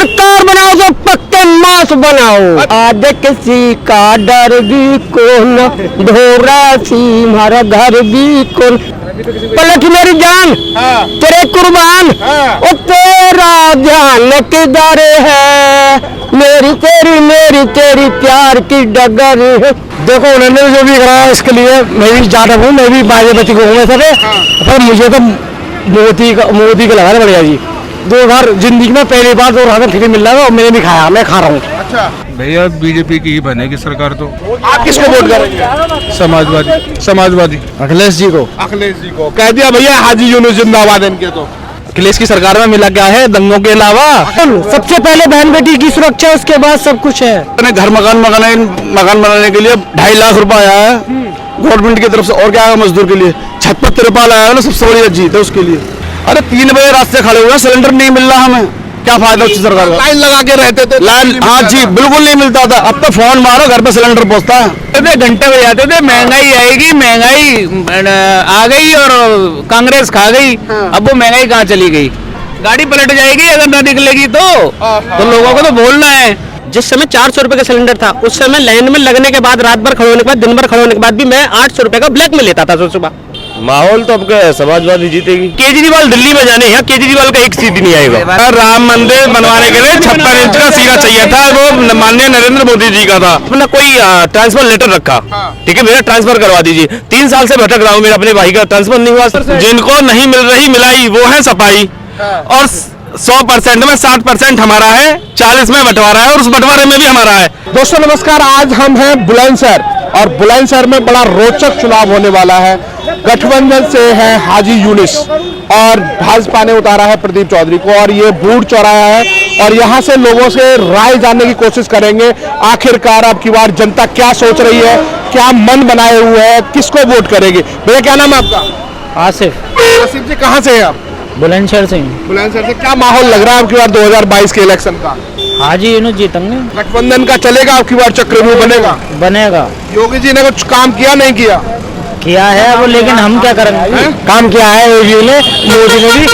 सरकार बनाओ तो पक्के मांस बनाओ। आज किसी का डर भी कौन, ढोरा सी हमारा घर भी कौन। पलट मेरी जान तेरे कुर्बान, ओ तेरा ध्यान किधर है, मेरी तेरी प्यार की डगर है। देखो उन्होंने जो भी करा इसके लिए मैं भी जा रहा हूँ, मैं भी बाजे को हूँ सर, पर मुझे तो मोदी का लगा बढ़िया जी। 2 बार जिंदगी में पहली बार 2 राशन फ्री मिल रहा है और मैंने भी खाया, मैं खा रहा हूँ। अच्छा भैया बीजेपी की ही बनेगी सरकार तो। आप किसको वोट करेंगे? समाजवादी अखिलेश जी को। अखिलेश जी को कह दिया भैया, हाजी यूनुस जिंदाबाद इनके तो। अखिलेश की सरकार में मिला क्या है दंगों के अलावा? सबसे पहले बहन बेटी की सुरक्षा, उसके बाद सब कुछ है। घर मकान बनाने के लिए 2.5 लाख रुपए आया है गवर्नमेंट की तरफ से। और क्या आया मजदूर के लिए? छत पर तिरपाल आया है ना, सबसे बड़ी जीत है उसके लिए। अरे 3 बजे रास्ते खड़े हुए, सिलेंडर नहीं मिल रहा हमें, क्या फायदा उसकी सरकार का? लाइन लगा के रहते थे, लाइन, हाँ जी बिल्कुल नहीं मिलता था। अब तो फोन मारो घर पे सिलेंडर पहुंचता है। घंटे बजे आते थे, महंगाई आएगी, महंगाई आ गई और कांग्रेस खा गई। अब वो महंगाई कहाँ चली गई? गाड़ी पलट जाएगी अगर ना निकलेगी तो लोगों को तो बोलना है। जिस समय 400 रुपए का सिलेंडर था, उस समय लाइन में लगने के बाद, रात भर खड़े होने के बाद, दिन भर खड़े होने के बाद भी मैं 800 रुपए का ब्लैक में लेता था सुबह। माहौल तो अब समाजवादी जीतेगी। केजरीवाल दिल्ली में जाने हैं, केजरीवाल का एक सीट नहीं आएगा। राम मंदिर बनवाने के लिए 56 इंच का सीरा चाहिए था, वो माननीय नरेंद्र मोदी जी का था। अपना कोई ट्रांसफर लेटर रखा, ठीक है मेरा ट्रांसफर करवा दीजिए। 3 साल से भटक रहा हूँ, मेरा अपने भाई का ट्रांसफर नहीं हुआ। जिनको नहीं मिल रही मिलाई वो है सफाई, और 100% में 60% हमारा है, 40 में बंटवारा है, और उस बंटवारे में भी हमारा है। दोस्तों नमस्कार, आज हम हैं बुलंदशहर और बुलंदशहर में बड़ा रोचक चुनाव होने वाला है। गठबंधन से है हाजी यूनुस और भाजपा ने उतारा है प्रदीप चौधरी को, और ये बूढ़ चौराहा है और यहाँ से लोगों से राय जानने की कोशिश करेंगे। आखिरकार अब की बार जनता क्या सोच रही है, क्या मन बनाए हुए है, किसको वोट करेगी। भैया क्या नाम है आपका? आसिफ। आसिफ जी कहाँ से है आप? बुलंदशहर से। बुलंदशहर से। क्या माहौल लग रहा है अब की बार 2022 के इलेक्शन का? हाजी यूनुस जीतेंगे। गठबंधन का चलेगा अब की बार, चक्रव्यूह बनेगा? योगी जी ने कुछ काम किया नहीं किया? किया है वो, लेकिन हम क्या करेंगे? काम किया है योगी ने, मोदी ने भी।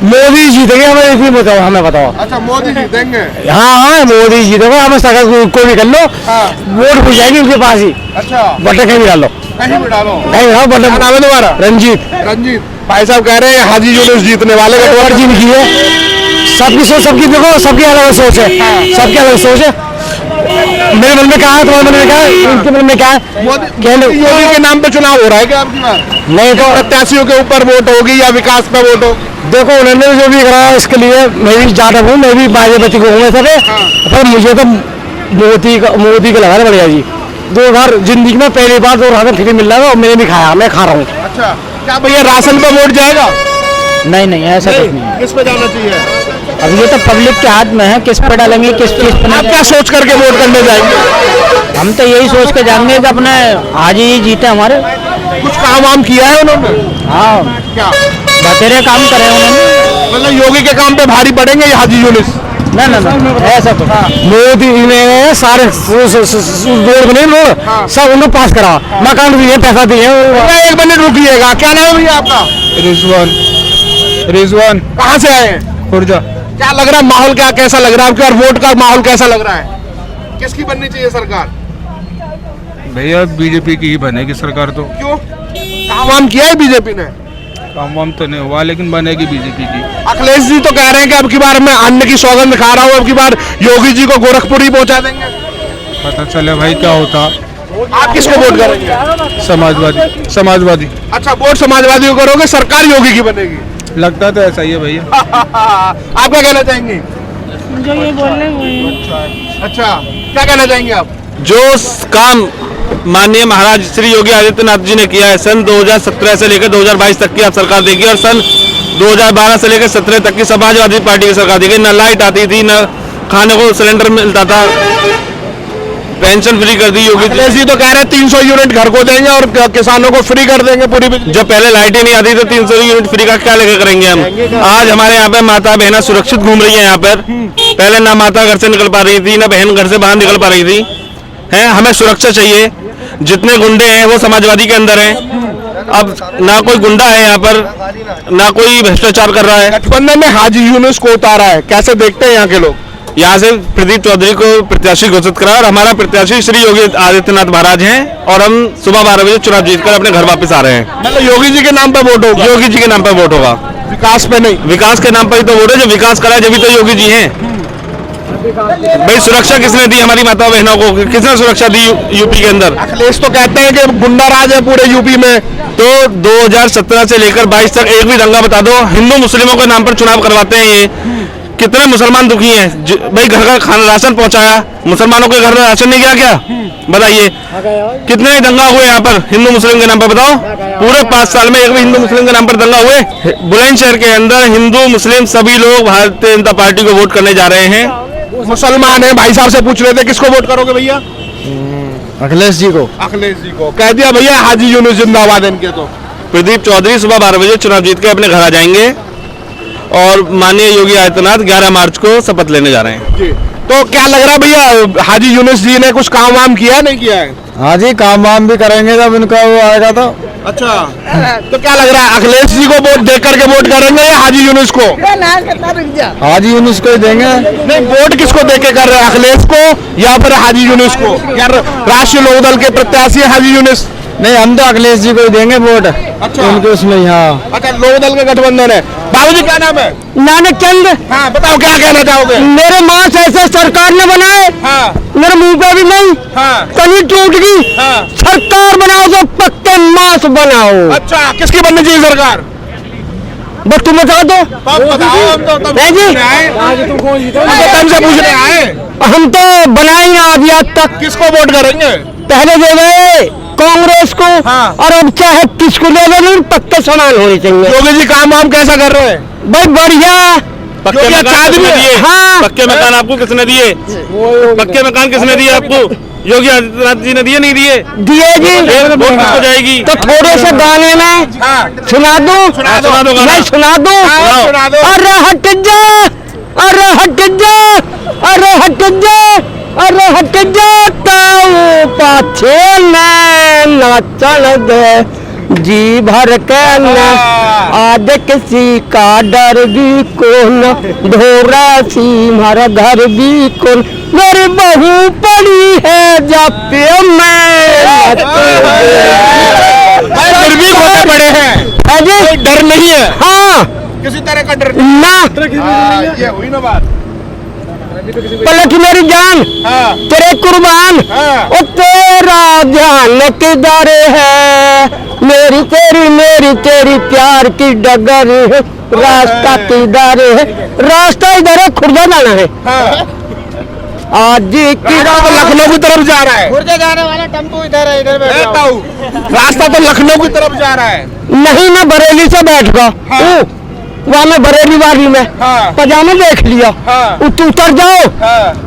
मोदी जीतेंगे, हमें बताओ, हमें बताओ। अच्छा मोदी जीतेंगे? हाँ मोदी जीतेगा, हमें सरकार को भी कर लो, वोट हो जाएगी उनके पास ही। अच्छा बटन कहीं भी डाल लो, कहीं भी डालो। बटन। क्या नाम है तुम्हारा? रंजीत भाई साहब कह रहे हैं हाजी यूनुस जीतने वाले। गठबंधन जी की है, सबकी सोच, सबकी देखो, सबकी अलग सोच है, सबकी अलग सोच है। मेरे मन में क्या है, तुम्हारे मन में क्या है, इनके मन में क्या है? योगी के नाम पे चुनाव हो रहा है क्या आपकी बार? नहीं तो प्रत्याशियों के ऊपर वोट होगी या विकास पे वोट होगी? देखो उन्होंने जो भी करा इसके लिए मैं भी जा रहा हूँ, मैं भी बाजे को हूँ सर, पर मुझे तो मोदी का लगा बढ़िया जी। 2 बार जिंदगी में पहली बार 2 राशन फ्री मिल रहा है और मैंने भी खाया, मैं खा रहा हूँ। अच्छा क्या भैया राशन पे वोट जाएगा? नहीं ऐसा कुछ नहीं है। किस पे जाना चाहिए? अब ये तो पब्लिक के हाथ में है, किस पे डालेंगे, किस चीज पे। आप क्या सोच करके वोट करने जाएंगे? हम तो यही सोच के जाएंगे कि अपने हाजी ही जीते हमारे। कुछ काम वाम किया है उन्होंने? हाँ क्या बतेरे काम करे उन्होंने। मतलब योगी के काम पे भारी पड़ेंगे ये हाजी यूनुस? ना ऐसा कुछ। मोदी ने सारे रोड बने, सब उन्होंने पास करा, मकान भी है, पैसा भी है। 1 मिनट रुकिएगा, क्या नाम है भैया आपका? रिजवान। कहाँ से आए हैं? खुर्जा। क्या लग रहा है माहौल, क्या कैसा लग रहा है आपके, और वोट का माहौल कैसा लग रहा है? किसकी बननी चाहिए सरकार? भैया बीजेपी की ही बनेगी सरकार तो। क्यों? काम वाम किया है बीजेपी ने? काम वाम तो नहीं हुआ, लेकिन बनेगी बीजेपी की। अखिलेश जी तो कह रहे हैं कि अब की बार मैं अन्न की सौगंध खा रहा हूँ, अब की बार योगी जी को गोरखपुर ही पहुंचा देंगे। पता चले भाई क्या होता। आप किसको वोट करेंगे? समाजवादी। अच्छा वोट समाजवादी को करोगे, सरकार योगी की बनेगी? लगता तो ऐसा ही है भैया। आप क्या कहना चाहेंगे? जो ये बोल रहे हैं। अच्छा क्या कहना चाहेंगे आप? जो काम माननीय महाराज श्री योगी आदित्यनाथ जी ने किया है, सन 2017 से लेकर 2022 तक की आप सरकार देगी, और सन 2012 से लेकर 17 तक की समाजवादी पार्टी की सरकार देगी। न लाइट आती थी, न खाने को सिलेंडर मिलता था, पेंशन फ्री कर दी योगी जी। तो कह रहे हैं 300 यूनिट घर को देंगे और किसानों को फ्री कर देंगे पूरी बिजली। जब पहले लाइट ही नहीं आती तो 300 यूनिट फ्री का क्या लेकर करेंगे हम? आज हमारे यहाँ पे माता बहना सुरक्षित घूम रही है यहाँ पर। पहले ना माता घर से निकल पा रही थी, ना बहन घर से बाहर निकल पा रही थी। हमें सुरक्षा चाहिए। जितने गुंडे हैं वो समाजवादी के अंदर हैं। अब ना कोई गुंडा है यहाँ पर, ना कोई भ्रष्टाचार कर रहा है। गठबंधन में हाजी यूनुस को उतारा है, कैसे देखते हैं यहाँ के लोग? यहाँ से प्रदीप चौधरी को प्रत्याशी घोषित करा और हमारा प्रत्याशी श्री योगी आदित्यनाथ महाराज हैं और हम सुबह 12 बजे चुनाव जीतकर अपने घर वापस आ रहे हैं। मतलब योगी जी के नाम पर वोट होगा? योगी जी के नाम पर वोट होगा, विकास पे नहीं। विकास के नाम पर ही तो वोट है, जो विकास करा है जब तो योगी जी हैं। भाई सुरक्षा किसने दी हमारी माता बहनों को, किसने सुरक्षा दी यूपी के अंदर? अखिलेश तो कहते हैं कि गुंडा राज है पूरे यूपी में। तो 2017 से लेकर 22 तक एक भी दंगा बता दो, हिंदू मुस्लिमों के नाम पर चुनाव करवाते हैं ये। कितने मुसलमान दुखी हैं? भाई घर का खाना राशन पहुंचाया, मुसलमानों के घर में राशन नहीं गया क्या? बताइए कितने दंगा हुए यहाँ पर हिंदू मुस्लिम के नाम पर, बताओ। पूरे 5 साल में एक भी हिंदू मुस्लिम के नाम पर दंगा हुए? बुलंदशहर के अंदर हिंदू मुस्लिम सभी लोग भारतीय जनता पार्टी को वोट करने जा रहे हैं। मुसलमान है, भाई साहब से पूछ रहे थे किसको वोट करोगे भैया? अखिलेश जी को। अखिलेश जी को कह दिया भैया, हाजी यूनुस जिंदाबाद इनके। तो प्रदीप चौधरी सुबह 12 बजे चुनाव जीत के अपने घर आ जाएंगे और माननीय योगी आदित्यनाथ 11 मार्च को शपथ लेने जा रहे हैं। जी, तो क्या लग रहा है भैया, हाजी यूनुस जी ने कुछ काम वाम किया नहीं किया है? हाँ जी, काम वाम भी करेंगे जब इनका वो आएगा तो। अच्छा, तो क्या लग रहा है, अखिलेश जी को वोट देख करके वोट करेंगे या हाजी यूनुस को? हाजी यूनुस को ही देंगे। नहीं, वोट किसको देख के कर रहे हैं, अखिलेश को या फिर हाजी यूनुस को? यार राष्ट्रीय लोकदल के प्रत्याशी है हाजी यूनुस। नहीं, हम तो अखिलेश जी को ही देंगे वोट। अच्छा, उनके उसमें। हाँ। अच्छा, लोकदल का गठबंधन है। बाबूजी क्या नाम है? नानक चंद। हाँ, बताओ क्या कहना चाहोगे? मेरे मांस ऐसे सरकार ने बनाए, हाँ मेरे मुंह पे भी नहीं, हाँ तनी टूट गई। हाँ। सरकार बनाओ तो पक्के मांस बनाओ। अच्छा, किसकी बननी चाहिए सरकार? बस तुम बता दो। तब बताओ, हम तो तब नहीं जी। तब से पूछने आए। हम तो बनाएंगे अभी आज तक। किसको वोट करेंगे? पहले दे गए कांग्रेस को। हाँ। और अब चाहे किसको ले लें, पक्के समान होने चाहिए। योगी जी काम वाम कैसा कर रहे हैं? भाई बढ़िया। पक्के योगी मकान अच्छा किसने आदमी है। दिए? हाँ। पक्के मकान आपको किसने दिए? पक्के मकान किसने दिए आपको? योगी आदित्यनाथ जी ने दिए नहीं दिए? दिए जी। वोट किसको जाएगी? तो थोड़े से गाने में हाँ, सुना दूं? सुना दो गाना। मैं सुना दूं? हाँ, सुना दो। अरे हट जा, अरे हट जा, अरे हट जा, अरे हट जा, ताऊ पाछे नाचन दे जी भर के न। आज किसी का डर भी कौन, ढोरा सी हमारा घर भी कौन। मेरी बहू पड़ी है जापे में। फिर भी खोटे पड़े हैं, अजय कोई डर नहीं है, हाँ किसी तरह का डर ना। ये हुई ना बात। पलट मेरी जान हाँ तेरे कुर्बान। हाँ। ओ तेरा ध्यान किधर है, मेरी तेरी प्यार की डगर है। रास्ता किधर है? रास्ता इधर है, खुर्दा जाना है। हाँ। आज की रास्ता तो लखनऊ की तरफ जा रहा है। खुर्दा जाने वाला टेम्पो इधर है, इधर ए ताऊ, रास्ता तो लखनऊ की तरफ जा रहा है। नहीं, मैं बरेली से बैठ गया। हाँ। वहाँ में बरेली वाली में हाँ। पजामा देख लिया। हाँ। उतर जाओ, हाँ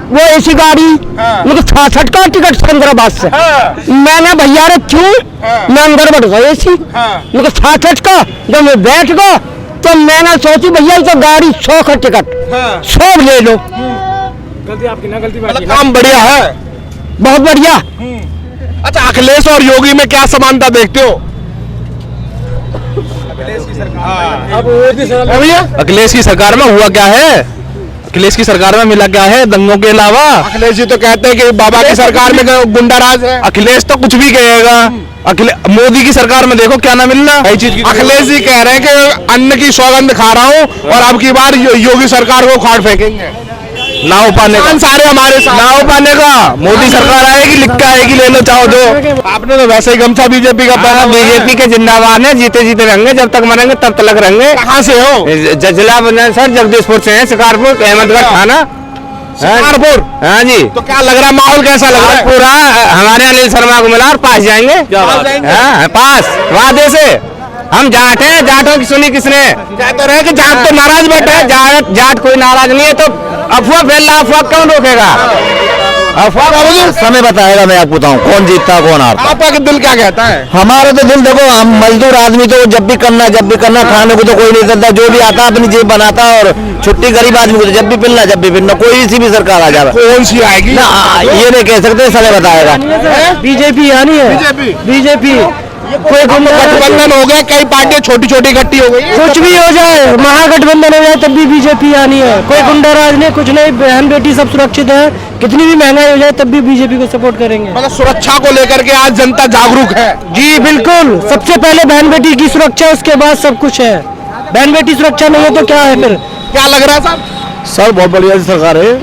वो ऐसी गाड़ी हाँ। मुझे 66 का टिकट सिकंदराबाद से। हाँ। मैंने भैया रे क्यों, हाँ। मैं अंदर बैठ गया ऐसी। हाँ। मुझे 66 का जब मैं बैठ गया तो मैंने सोची भैया तो गाड़ी 100 का टिकट हाँ। 100 ले लो। मतलब काम बढ़िया है, बहुत बढ़िया। अच्छा, अखिलेश और योगी में क्या समानता देखते हो? भैया, अखिलेश की सरकार में हुआ क्या है? अखिलेश की सरकार में मिला क्या है दंगों के अलावा? अखिलेश जी तो कहते हैं कि बाबा की सरकार में गुंडा राज है। अखिलेश तो कुछ भी कहेगा। मोदी की सरकार में देखो क्या ना मिलना। अखिलेश जी कह रहे हैं कि अन्न की सौगंध खा रहा हूँ और अब की बार योगी सरकार को उखाड़ फेंकेंगे। ना हो पाने का, सारे हमारे साथ। ना हो पाने का। मोदी सरकार आएगी, लिख के आएगी, ले लो चाहो जो। आपने तो वैसे ही गमछा बीजेपी का पहना। बीजेपी के जिंदाबाद है, जीते जीते रहेंगे, जब तक मरेंगे तब तक रहेंगे। कहाँ से हो? जिला बना सर, जगदीशपुर से है, शिकारपुर अहमदगढ़ थाना। शिकारपुर। हाँ जी। तो क्या लग रहा है, माहौल कैसा लग रहा है? पूरा हमारे अनिल शर्मा को मिला और पास जाएंगे। पास जाएंगे? हाँ, पास वादे से। हम जाट हैं, जाटों की सुनी किसने? कहते रहे कि जाट तो नाराज बैठे हैं। जाट जाट कोई नाराज नहीं है, तो अफवाह फैल रहा, अफवाह कौन रोकेगा? अफवाह समय बताएगा, मैं आपको बताऊं कौन जीतता कौन हारता। आपका दिल क्या कहता है? हमारा तो दिल देखो, हम मजदूर आदमी तो जब भी करना खाने को तो कोई नहीं करता, जो भी आता अपनी जेब बनाता। और छुट्टी गरीब आदमी को तो जब भी पिलना कोई सी भी सरकार आ जाए। कौन सी आएगी? ना ये नहीं कह सकते, समय बताएगा। बीजेपी आनी है। बीजेपी। बीजेपी कोई गुंडा गठबंधन हो गया, कई पार्टियां छोटी छोटी इकट्ठी हो गई हैं। कुछ भी हो जाए, महागठबंधन हो जाए तब भी बीजेपी आनी है। कोई गुंडा राज नहीं, कुछ नहीं, बहन बेटी सब सुरक्षित है। कितनी भी महंगाई हो जाए तब भी बीजेपी को सपोर्ट करेंगे। मतलब सुरक्षा को लेकर के आज जनता जागरूक है। जी बिल्कुल, सबसे पहले बहन बेटी की सुरक्षा, उसके बाद सब कुछ है। बहन बेटी सुरक्षा नहीं है तो क्या है फिर? क्या लग रहा है साहब? सर बहुत बढ़िया सरकार है,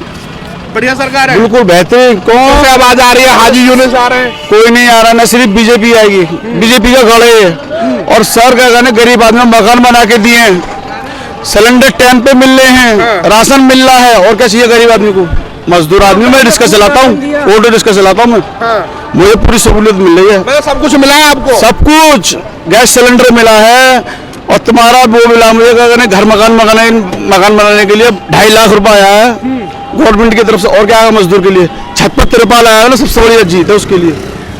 बढ़िया सरकार है। बिल्कुल बेहतरीन। कौन से आवाज आ रही है? हाजी यूनुस आ रहे हैं। कोई नहीं आ रहा, ना सिर्फ बीजेपी आएगी, बीजेपी का गढ़ है। और सर क्या कहने, गरीब आदमी मकान बना के दिए हैं, सिलेंडर टाइम पे मिल रहे हैं, राशन मिल रहा है, और क्या चाहिए गरीब आदमी को? मजदूर आदमी, मैं रिक्शा चलाता हूँ, ऑटो रिक्शा चलाता हूँ मैं, मुझे पूरी सहूलियत मिल रही है। मतलब सब कुछ मिला है आपको? सब कुछ, गैस सिलेंडर मिला है, और तुम्हारा वो मिला मुझे क्या कहने, घर मकान बनाने के लिए 2.5 लाख रुपए आया है गवर्नमेंट की तरफ से। और क्या आएगा मजदूर के लिए? छत पर तिरपाल आया है ना, सबसे बड़ी जीत है उसके लिए।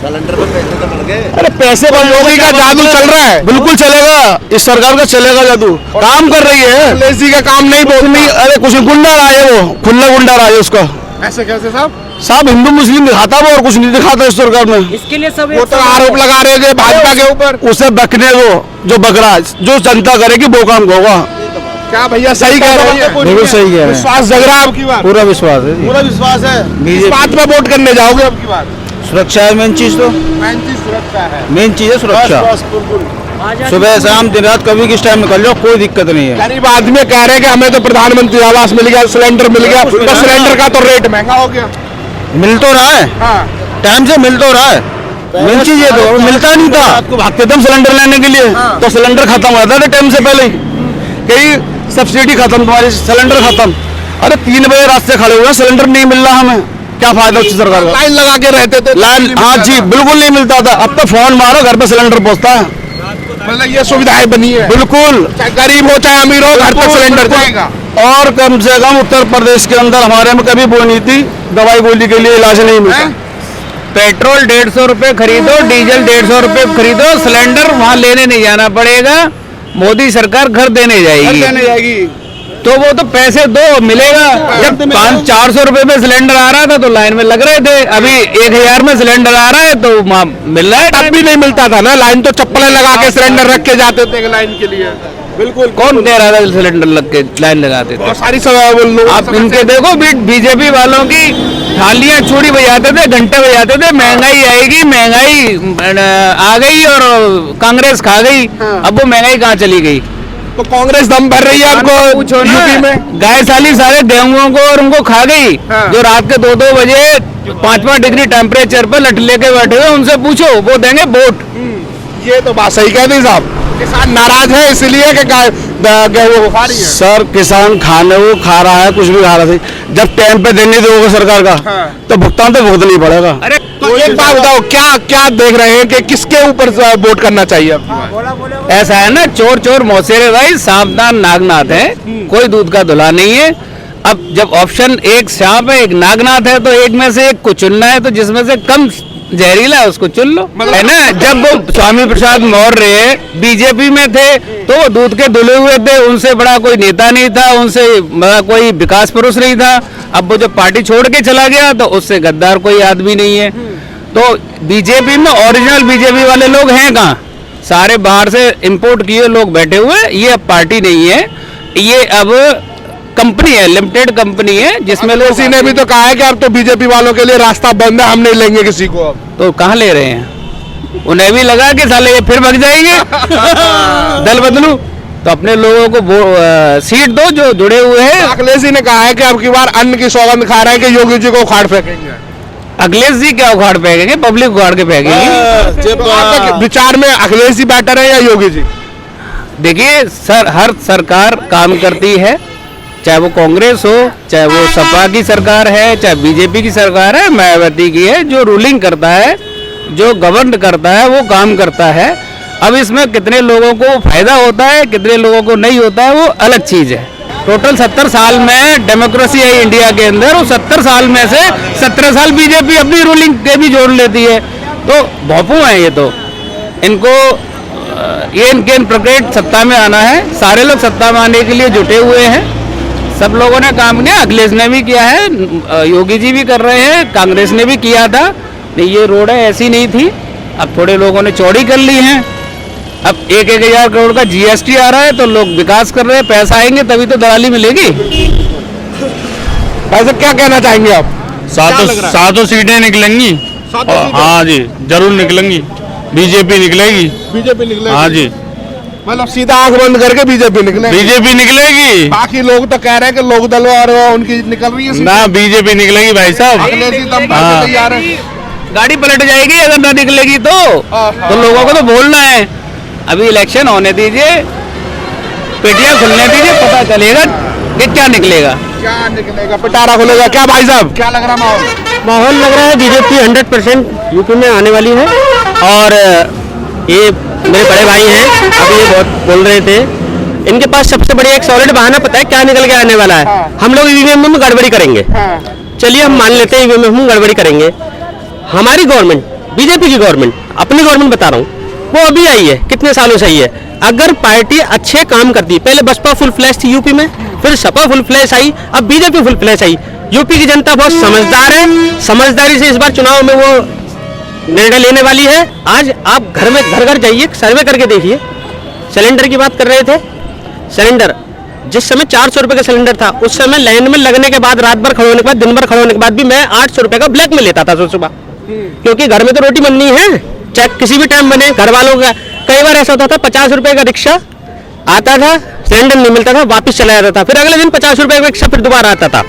सिलेंडर पर पैसे तो मिल गए। अरे पैसे योगी का जादू चल रहा है। बिल्कुल चलेगा, इस सरकार का चलेगा जादू, काम कर रही है। लेसी का काम नहीं बोलनी। अरे कुछ गुंडा रहा है, वो खुला गुंडा रहा है उसका। ऐसे कैसे साहब? साहब हिंदू मुस्लिम दिखाता वो, और कुछ नहीं दिखाता इस सरकार में। इसके लिए सब वो तो आरोप लगा रहे थे भाजपा के ऊपर। उसे बकने को, जो बकरा, जो जनता करेगी वो काम होगा। क्या भैया सही कह रहे हैं? बिल्कुल सही कह रहे हैं। विश्वास जग रहा है आपकी बार? पूरा विश्वास है, पूरा विश्वास है। इस बात में वोट करने जाओगे आपकी बार? सुरक्षा है मेन चीज, तो मेन चीज सुरक्षा है। मेन चीज है सुरक्षा। सुबह शाम दिन रात कभी किस टाइम निकल जाओ, कोई दिक्कत नहीं है। गरीब आदमी कह रहे हैं कि हमें तो प्रधानमंत्री आवास मिल गया, सिलेंडर मिल गया, तो सिलेंडर का तो रेट महंगा हो गया। मिल तो रहा है, हाँ, टाइम से मिल तो रहा है। मेन चीज ये तो मिलता नहीं था, आपको भागते थे हम सिलेंडर लेने के लिए, तो सिलेंडर खत्म हो जाता था टाइम से पहले ही। कहीं सब्सिडी खत्म, तुम्हारी सिलेंडर खत्म। अरे 3 बजे रास्ते खड़े हुए, सिलेंडर नहीं मिल रहा हमें, क्या फायदा उसकी सरकार का? लाइन लगा के रहते थे। लाइन, हाँ जी, बिल्कुल नहीं मिलता था। अब तो फोन मारो, घर पे सिलेंडर पहुंचता है। मतलब ये सुविधाएं बनी है। बिल्कुल, चाहे गरीब हो चाहे अमीर हो, घर तक सिलेंडर जाएगा। और कम से कम उत्तर प्रदेश के अंदर हमारे में कभी वो नहीं थी, दवाई गोली के लिए इलाज नहीं मिलता। पेट्रोल 150 रुपए खरीदो, डीजल 150 रुपए खरीदो, सिलेंडर वहाँ लेने नहीं जाना पड़ेगा। मोदी सरकार घर देने जाएगी। तो वो तो पैसे दो मिलेगा। जब 500-400 रुपए में सिलेंडर आ रहा था तो लाइन में लग रहे थे, अभी 1000 में सिलेंडर आ रहा है तो वहाँ मिल रहा है। तब भी नहीं मिलता था ना, लाइन तो चप्पलें लगा के सिलेंडर रख के जाते थे लाइन के लिए। बिल्कुल। कौन कह रहा था सिलेंडर लग के लाइन लगाते थे? बहुत सारी लोग आप इनके देखो, बीजेपी वालों की थालियां चूड़ी बजाते थे, घंटे बजाते थे, महंगाई आएगी, महंगाई आ गई और कांग्रेस खा गई। अब वो महंगाई कहाँ चली गई? तो कांग्रेस दम भर रही है आपको पूछो ना, यूपी में। गाय साली सारे गेहूं को और उनको खा गई। जो रात के 2-2 बजे 5-5 डिग्री टेम्परेचर पर लट लेके बैठे हुए, उनसे पूछो, वो देंगे वोट। ये तो बात सही कहते हैं साहब। किसान नाराज है इसलिए कि गेहूं खा रही है। सर किसान खाने वो खा रहा है, कुछ भी खा रहा है, जब टाइम पे देने दोगे सरकार का, तो भुगतान तो भुगतना ही पड़ेगा। अरे तो एक बात बताओ, क्या क्या देख रहे हैं कि किसके ऊपर वोट करना चाहिए? ऐसा है ना, चोर चोर मौसेरे भाई, सावधान नागनाथ है, कोई दूध का धुला नहीं है। अब जब ऑप्शन एक सांप है, एक नागनाथ है, तो एक में से एक को चुनना है, तो जिसमें से कम जहरीला है उसको चुन लो, है ना। जब वो स्वामी प्रसाद मौर्य बीजेपी में थे तो वो दूध के धुले हुए थे, उनसे बड़ा कोई नेता नहीं था, उनसे बड़ा कोई विकास पुरुष नहीं था। अब वो जो पार्टी छोड़ के चला गया तो उससे गद्दार कोई आदमी नहीं है। तो बीजेपी में ओरिजिनल बीजेपी वाले लोग हैं कहाँ? सारे बाहर से इंपोर्ट किए लोग बैठे हुए। ये अब पार्टी नहीं है, ये अब कंपनी है, लिमिटेड कंपनी है, जिसमें लोग। किसी ने भी तो कहा है कि अब तो बीजेपी वालों के लिए रास्ता बंद है, हम नहीं लेंगे किसी को। अब तो कहाँ ले रहे हैं? उन्हें भी लगा कि साले ये फिर भाग जाएंगे दल बदलू, तो अपने लोगों को सीट दो जो जुड़े हुए हैं। अखिलेश जी ने कहा है कि अब की बार अन्न की सौगंध खा रहे हैं कि योगी जी को उखाड़ फेंकेंगे। अखिलेश जी क्या उखाड़ फेंकेंगे? पब्लिक उखाड़ के फेंकेगी। तो आपके विचार में अखिलेश जी बेटर है या योगी जी? देखिए सर, हर सरकार काम करती है, चाहे वो कांग्रेस हो, चाहे वो सपा की सरकार है, चाहे बीजेपी की सरकार है, मायावती की है। जो रूलिंग करता है, जो गवर्न करता है, वो काम करता है। अब इसमें कितने लोगों को फायदा होता है, कितने लोगों को नहीं होता है, वो अलग चीज है। टोटल 70 साल में डेमोक्रेसी है इंडिया के अंदर, और 70 साल में से 17 साल बीजेपी अपनी रूलिंग के भी जोड़ लेती है। तो भोंपू हैं ये तो, इनको ये इनके प्रकृत सत्ता में आना है। सारे लोग सत्ता में आने के लिए जुटे हुए हैं, सब लोगों ने काम किया। अखिलेश ने भी किया है, योगी जी भी कर रहे हैं, कांग्रेस ने भी किया था। नहीं, ये रोड है ऐसी नहीं थी, अब थोड़े लोगों ने चौड़ी कर ली हैं। अब 1-1 हजार करोड़ का जीएसटी आ रहा है तो लोग विकास कर रहे हैं, पैसा आएंगे तभी तो दलाली मिलेगी। वैसे क्या कहना चाहेंगे आप? सातों सीटें निकलेंगी। हाँ जी, जरूर निकलेंगी। बीजेपी निकलेगी। बीजेपी निकलेगी? हाँ जी, मतलब सीधा आंख बंद करके बीजेपी निकलेगी? बीजेपी निकलेगी। बाकी लोग तो कह रहे हैं कि लोक दल और उनकी निकल रही है। ना, बीजेपी निकलेगी भाई साहब। अखिलेश जी दम हाँ। भर के तैयार है। गाड़ी पलट जाएगी अगर ना निकलेगी तो लोगों को तो बोलना है। अभी इलेक्शन होने दीजिए, पेटियां खुलने दीजिए, पता चलेगा कि क्या निकलेगा। क्या निकलेगा? पिटारा खुलेगा क्या भाई साहब? क्या लग रहा माहौल? माहौल लग रहा है बीजेपी 100% यूपी में आने वाली है। और ये मेरे बड़े भाई हैं, अभी ये बहुत बोल रहे थे, इनके पास सबसे बढ़िया एक सॉलिड बहाना पता है क्या निकल के आने वाला है। हम लोग ईवीएम में गड़बड़ी करेंगे। चलिए हम मान लेते हैं ईवीएम में गड़बड़ी करेंगे। हमारी गवर्नमेंट, बीजेपी की गवर्नमेंट, अपनी गवर्नमेंट बता रहा हूँ, वो अभी आई है, कितने सालों से आई है। अगर पार्टी अच्छे काम करती, पहले बसपा फुल फ्लैश थी यूपी में, फिर सपा फुल फ्लैश आई, अब बीजेपी फुल फ्लैश आई। यूपी की जनता बहुत समझदार है, समझदारी से इस बार चुनाव में वो निर्णय लेने वाली है। आज आप घर में घर घर जाइए, सर्वे करके देखिए। सिलेंडर की बात कर रहे थे, सिलेंडर जिस समय 400 रुपए का सिलेंडर था, उस समय लाइन में लगने के बाद, रात भर खड़े होने के बाद, दिन भर खड़े होने के बाद भी मैं 800 रुपए का ब्लैक में लेता था सुबह, क्योंकि घर में तो रोटी बननी है, चाहे किसी भी टाइम बने। घर वालों का कई बार ऐसा होता था, 50 रुपए का रिक्शा आता था, सिलेंडर नहीं मिलता था, वापस चला जाता था, फिर अगले दिन 50 रुपए का रिक्शा फिर दोबारा आता था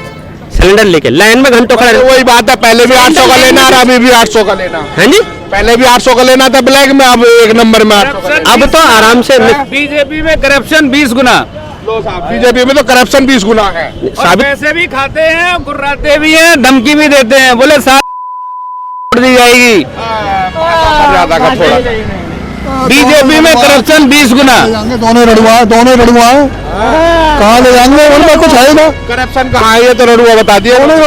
सिलेंडर लेके, लाइन में घंटों खड़ा। वही बात है, पहले भी 800 का लेना और अभी भी 800 का लेना। हाँ जी, पहले भी 800 का लेना था ब्लैक में, अब 1 नंबर में 800 का। अब तो आराम से बीजेपी में करप्शन 20 गुना, बीजेपी में तो करप्शन 20 गुना है। और पैसे भी खाते हैं, गुर्राते भी हैं, धमकी भी देते हैं, बोले साथ छोड़ दी जाएगी। ज्यादा का थोड़ा बीजेपी में करप्शन 20 गुना। दोनों रड़ुआ कहाँ ले जाएंगे? उनमें कुछ है ना, करप्शन कहाँ है? ये तो रड़ुआ बता दिया। दोनों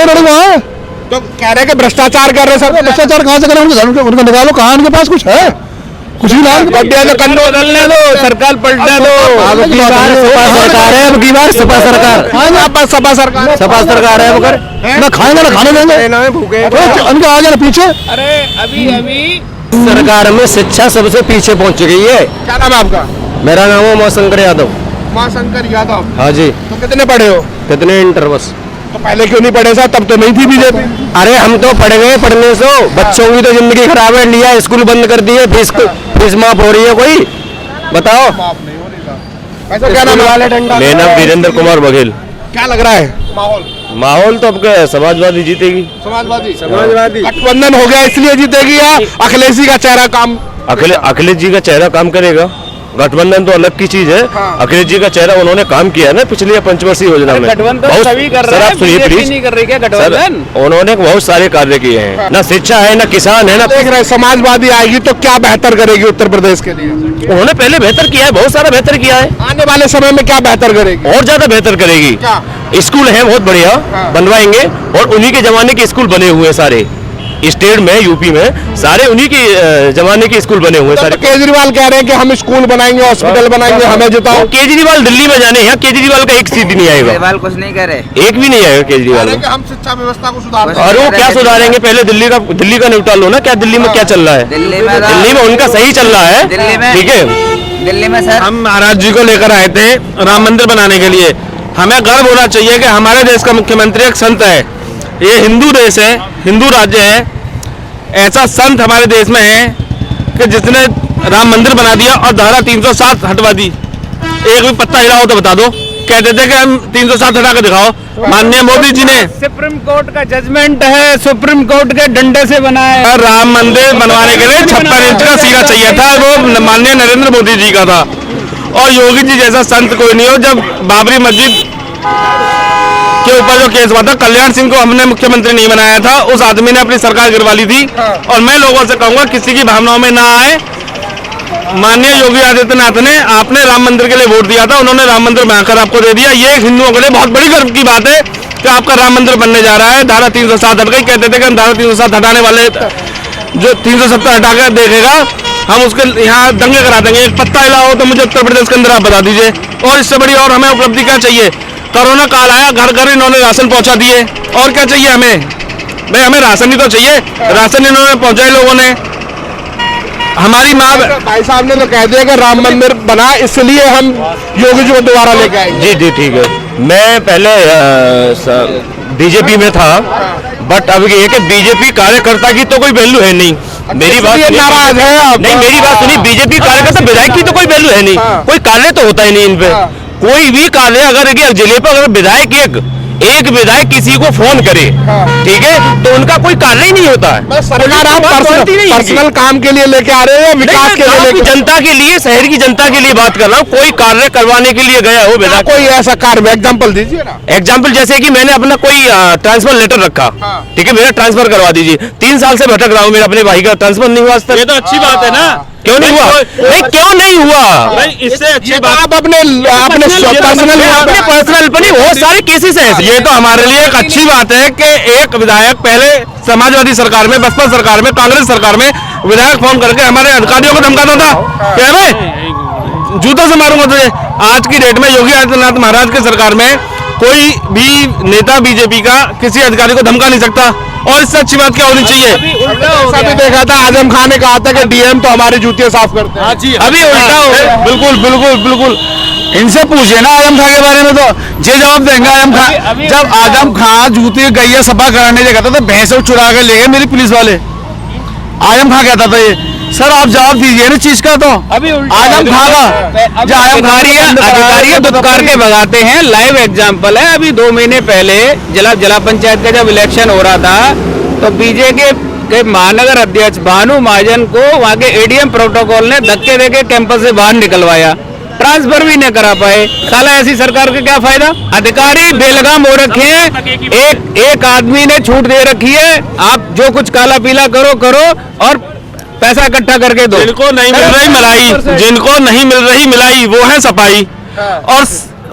रड़ुआ तो कह रहे हैं कि भ्रष्टाचार कर रहे सर। भ्रष्टाचार कहाँ से करें? उनका निकालो, कहाँ उनके पास कुछ है? कुछ ही लाल कंधे बदलने दो, सरकार पलटने दो। सरकार है, अब की बार सपा सरकार, सपा सरकार, सपा सरकार है। मगर ना खाएंगे ना खाने देंगे, उनके आगे ना पीछे। अरे अभी सरकार में शिक्षा सबसे पीछे पहुंच गई है। क्या नाम है आपका? मेरा नाम है उमाशंकर यादव। उमाशंकर यादव। हाँ जी। तो कितने पढ़े हो? कितने इंटर बस। तो पहले क्यों नहीं पढ़े सर? तब तो नहीं थी बीजेपी। अरे हम तो पढ़ गए, पढ़ने से बच्चों की तो जिंदगी खराब है, लिया स्कूल बंद कर दिए, फीस माफ हो रही है कोई? बताओ। ऐसा क्या नाम है? मेरा नाम वीरेंद्र कुमार बघेल। क्या लग रहा है माहौल? माहौल तो अब समाजवादी जीतेगी। समाजवादी गठबंधन हो गया इसलिए जीतेगी, या अखिलेश जी का चेहरा काम? अखिलेश जी का चेहरा काम करेगा। गठबंधन तो अलग की चीज है। अखिलेश जी का चेहरा उन्होंने काम किया ना पिछली पंचवर्षीय योजना में। गठबंधन सभी कर रहे हैं, बीजेपी नहीं कर रही क्या गठबंधन? उन्होंने बहुत सारे कार्य किए हैं, ना शिक्षा है, ना किसान है, ना। देख रहे समाजवादी आएगी तो क्या बेहतर करेगी उत्तर प्रदेश के लिए? उन्होंने पहले बेहतर किया है, बहुत सारा बेहतर किया है। आने वाले समय में क्या बेहतर करेगी? और ज्यादा बेहतर करेगी। क्या? स्कूल है बहुत बढ़िया, बनवाएंगे, और उन्हीं के जमाने के स्कूल बने हुए हैं सारे स्टेट में, यूपी में सारे उन्हीं के जमाने के स्कूल बने हुए हैं सारे। तो केजरीवाल कह रहे हैं कि हम स्कूल बनाएंगे, हॉस्पिटल बनाएंगे, हमें जिताओ। केजरीवाल दिल्ली में जाने, यहाँ केजरीवाल का एक सीट नहीं आएगा। केजरीवाल कुछ नहीं करे, एक भी नहीं आएगा केजरीवाल का। हम शिक्षा व्यवस्था को सुधार। और वो क्या सुधारेंगे? पहले दिल्ली का निपटा लो ना। क्या दिल्ली में क्या चल रहा है? दिल्ली में उनका सही चल रहा है, दिल्ली में, ठीक है। दिल्ली में सर हम महाराज जी को लेकर आए थे राम मंदिर बनाने के लिए। हमें गर्व होना चाहिए कि हमारे देश का मुख्यमंत्री एक संत है। ये हिंदू देश है, हिंदू राज्य है। ऐसा संत हमारे देश में है कि जिसने राम मंदिर बना दिया और धारा 307 हटवा दी। एक भी पत्ता हिला हो तो बता दो। कहते थे कि हम 307 हटा के दिखाओ। माननीय मोदी जी ने, सुप्रीम कोर्ट का जजमेंट है, सुप्रीम कोर्ट के डंडे से बना है। राम मंदिर बनवाने के लिए 56 इंच का सीधा चाहिए था, वो माननीय नरेंद्र मोदी जी का था। और योगी जी जैसा संत कोई नहीं हो। जब बाबरी मस्जिद के ऊपर जो केस हुआ था, कल्याण सिंह को हमने मुख्यमंत्री नहीं बनाया था, उस आदमी ने अपनी सरकार गिरवा ली थी। और मैं लोगों से कहूंगा किसी की भावनाओं में ना आए। माननीय योगी आदित्यनाथ ने, आपने राम मंदिर के लिए वोट दिया था, उन्होंने राम मंदिर बनाकर आपको दे दिया। ये हिंदुओं के लिए बहुत बड़ी गर्व की बात है कि आपका राम मंदिर बनने जा रहा है। धारा 307 हट गई। कहते थे कि हम धारा 307 हटाने वाले, जो 370 हटा कर देखेगा हम उसके यहाँ दंगे करा देंगे। एक पत्ता हिला हो तो मुझे उत्तर प्रदेश के अंदर आप बता दीजिए। और इससे बड़ी और हमें उपलब्धि क्या चाहिए? कोरोना काल आया, घर घर इन्होंने राशन पहुंचा दिए। और क्या चाहिए हमें? भाई हमें राशन ही तो चाहिए, राशन इन्होंने पहुंचाए लोगों ने। हमारी माँ भाई साहब ने तो कह दिया कि राम मंदिर बना, इसलिए हम योगी जी को दोबारा लेके आएंगे। जी जी ठीक है। मैं पहले बीजेपी में था, बट अब ये कि बीजेपी कार्यकर्ता की तो कोई वैल्यू है नहीं। मेरी बात इसलिए नाराज है आप? नहीं, मेरी बात सुनिए, बीजेपी कार्यकर्ता विधायक की तो कोई वैल्यू है नहीं, कोई कार्य तो होता ही नहीं इन पे। कोई भी कार्य अगर जिले पर अगर विधायक एक विधायक किसी को फोन करे, ठीक है, तो उनका कोई कार्य ही नहीं होता है। सरकार आप पर्सनल काम के लिए लेके आ रहे हैं, विकास के लिए लेके? जनता के लिए, शहर की जनता के लिए बात कर रहा हूँ। कोई कार्य करवाने के लिए गया हो विधायक, कोई ऐसा कार्य एग्जाम्पल दीजिए ना। एग्जाम्पल जैसे कि मैंने अपना कोई ट्रांसफर लेटर रखा, ठीक है, मेरा ट्रांसफर करवा दीजिए। 3 साल से भटक रहा हूँ, मेरा अपने भाई का ट्रांसफर नहीं हुआ आज तक। ये तो अच्छी बात है ना। क्यों नहीं हुआ? नहीं, क्यों नहीं हुआ? इससे अच्छी बात आप अपने पर्सनल पर नहीं, बहुत सारे केसेस हैं। ये तो हमारे लिए एक अच्छी बात है कि एक विधायक पहले समाजवादी सरकार में, बसपा सरकार में, कांग्रेस सरकार में विधायक फोन करके हमारे अधिकारियों को धमकाता था, क्या भाई जूतों से मारूंगा तुझे। आज की डेट में योगी आदित्यनाथ महाराज की सरकार में कोई भी नेता बीजेपी का किसी अधिकारी को धमका नहीं सकता, और इससे अच्छी बात क्या होनी चाहिए? ऐसा भी देखा था, आजम खान ने कहा था कि डीएम तो हमारी जूतियां साफ करते हैं। अभी उल्टा हो गया। बिल्कुल बिल्कुल बिल्कुल। इनसे पूछिए ना आजम खान के बारे में, तो ये जवाब देंगे आजम खान। जब आजम खान जूती गैया सफा कराने जाता था, भैंसों चुरा के ले गए मेरी पुलिस वाले। आजम खान कहता था ये। सर आप जवाब दीजिए ना चीज का। तो अभी आजम खान का जो अधिकारी दुत्कार के भगाते हैं, लाइव एग्जाम्पल है। अभी 2 महीने पहले जिला पंचायत का जब इलेक्शन हो रहा था, तो बीजेपी के महानगर अध्यक्ष भानु महाजन को वहाँ के एडीएम प्रोटोकॉल ने धक्के देके कैंपस से बाहर निकलवाया, ट्रांसफर भी नहीं करा पाए। साला ऐसी सरकार का क्या फायदा? अधिकारी बेलगाम हो रखे हैं। एक आदमी ने छूट दे रखी है, आप जो कुछ काला पीला करो और पैसा इकट्ठा करके दो। जिनको नहीं मिल रही मलाई, जिनको नहीं मिल रही मिलाई, वो है सफाई। और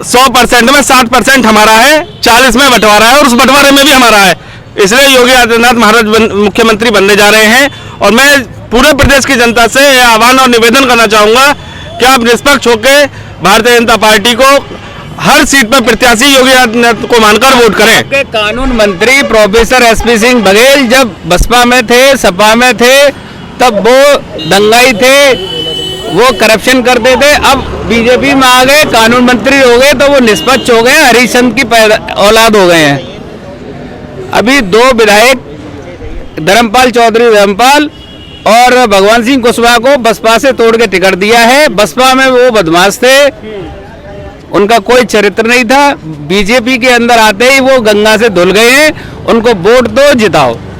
100% में 60% हमारा है, 40 में बंटवारा है, और उस बंटवारे में भी हमारा है। इसलिए योगी आदित्यनाथ महाराज मुख्यमंत्री बनने जा रहे हैं। और मैं पूरे प्रदेश की जनता से आह्वान और निवेदन करना चाहूंगा कि आप निष्पक्ष होकर भारतीय जनता पार्टी को हर सीट पर प्रत्याशी योगी आदित्यनाथ को मानकर वोट करें। कानून मंत्री प्रोफेसर एसपी सिंह बघेल जब बसपा में थे, सपा में थे, तब वो दंगाई थे, वो करप्शन करते थे। अब बीजेपी में आ गए, कानून मंत्री हो गए, तो वो निष्पक्ष हो गए, हरिश्चंद्र की औलाद हो गए हैं। अभी 2 विधायक धर्मपाल चौधरी और भगवान सिंह कुशवाहा को बसपा से तोड़ के टिकट दिया है। बसपा में वो बदमाश थे, उनका कोई चरित्र नहीं था। बीजेपी के अंदर आते ही वो गंगा से धुल गए हैं। उनको वोट दो, जिताओ।